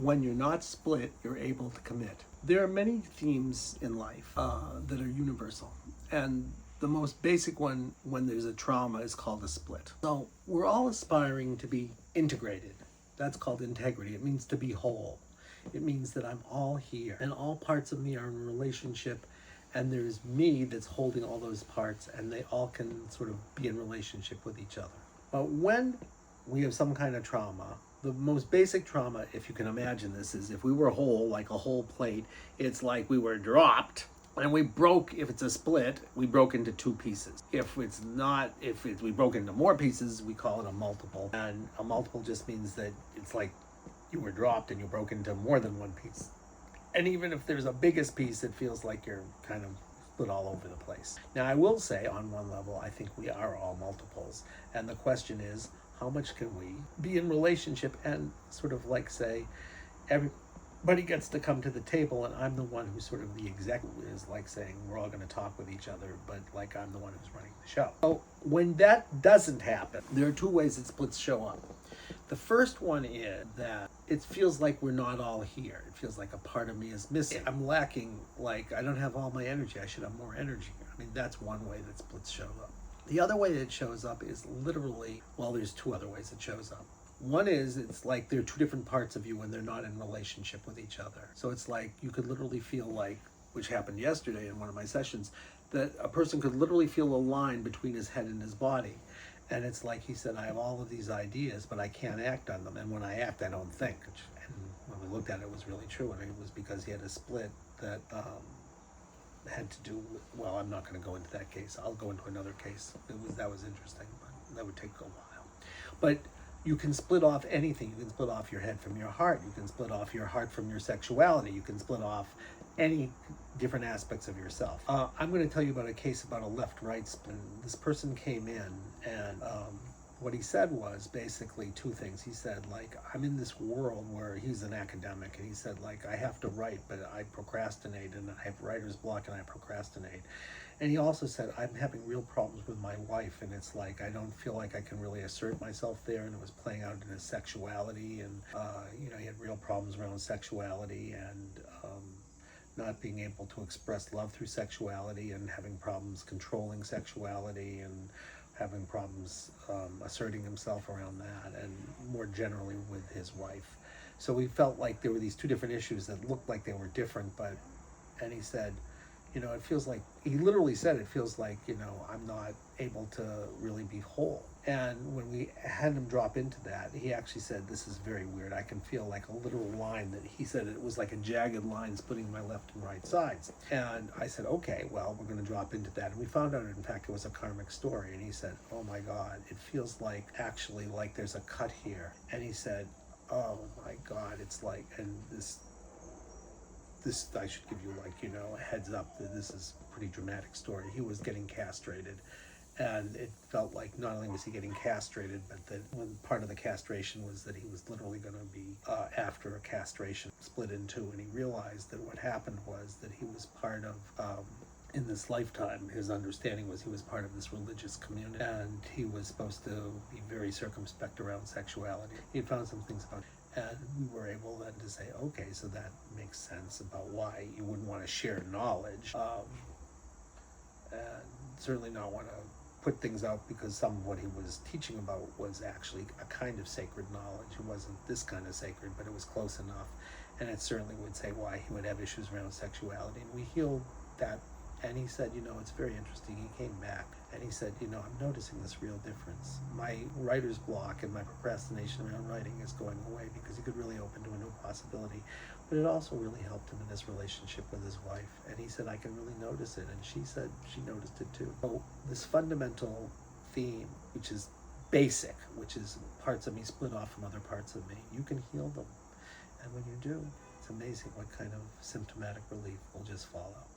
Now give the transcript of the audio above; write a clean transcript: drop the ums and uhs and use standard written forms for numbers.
When you're not split, you're able to commit. There are many themes in life that are universal. And the most basic one when there's a trauma is called a split. So we're all aspiring to be integrated. That's called integrity. It means to be whole. It means that I'm all here and all parts of me are in a relationship, and there's me that's holding all those parts, and they all can sort of be in relationship with each other. But when we have some kind of trauma, the most basic trauma, if you can imagine this, is if we were whole, like a whole plate, it's like we were dropped and we broke. If it's a split, we broke into two pieces. If we broke into more pieces, we call it a multiple. And a multiple just means that it's like you were dropped and you broke into more than one piece. And even if there's a biggest piece, it feels like you're kind of split all over the place. Now, I will say on one level, I think we are all multiples. And the question is, how much can we be in relationship and sort of like say, everybody gets to come to the table and I'm the one who's sort of the exec, is like saying we're all going to talk with each other, but like I'm the one who's running the show. So when that doesn't happen, there are two ways that splits show up. The first one is that it feels like we're not all here. It feels like a part of me is missing. I'm lacking, like I don't have all my energy. I should have more energy. I mean, that's one way that splits show up. The other way that it shows up is literally, well, there's two other ways it shows up. One is it's like there are two different parts of you when they're not in relationship with each other. So it's like you could literally feel like, which happened yesterday in one of my sessions, that a person could literally feel a line between his head and his body. And it's like he said, I have all of these ideas, but I can't act on them. And when I act, I don't think. And when we looked at it, it was really true. And it was because he had a split that had to do with, well, I'm not going to go into that case. I'll go into another case. That was interesting, but that would take a while. But you can split off anything. You can split off your head from your heart. You can split off your heart from your sexuality. You can split off any different aspects of yourself. I'm going to tell you about a case about a left-right split. This person came in and what he said was basically two things. He said, like, I'm in this world where he's an academic, and he said, like, I have to write, but I procrastinate, and I have writer's block, and I procrastinate. And he also said, I'm having real problems with my wife, and it's like, I don't feel like I can really assert myself there, and it was playing out in his sexuality, and, he had real problems around sexuality, and not being able to express love through sexuality, and having problems controlling sexuality, and having problems asserting himself around that, and more generally with his wife. So we felt like there were these two different issues that looked like they were different, and he said, it feels like, he literally said, it feels like, I'm not able to really be whole. And when we had him drop into that, he actually said, this is very weird. I can feel like a literal line that he said it was like a jagged line splitting my left and right sides. And I said, okay, well, we're going to drop into that. And we found out, in fact, it was a karmic story. And he said, oh my God, it feels like actually like there's a cut here. And he said, oh my God, it's like, and this I should give you a heads up that this is a pretty dramatic story. He was getting castrated, and it felt like not only was he getting castrated, but that one part of the castration was that he was literally going to be, after a castration, split in two. And he realized that what happened was that he was part of, in this lifetime, his understanding was he was part of this religious community, and he was supposed to be very circumspect around sexuality. He found some things about it. And we were able then to say, okay, so that makes sense about why you wouldn't want to share knowledge, and certainly not want to put things out, because some of what he was teaching about was actually a kind of sacred knowledge. It wasn't this kind of sacred, but it was close enough. And it certainly would say why he would have issues around sexuality. And we healed that. And he said, it's very interesting. He came back and he said, I'm noticing this real difference. My writer's block and my procrastination around writing is going away, because he could really open to a new possibility. But it also really helped him in his relationship with his wife. And he said, I can really notice it. And she said she noticed it too. So this fundamental theme, which is basic, which is parts of me split off from other parts of me, you can heal them. And when you do, it's amazing what kind of symptomatic relief will just follow.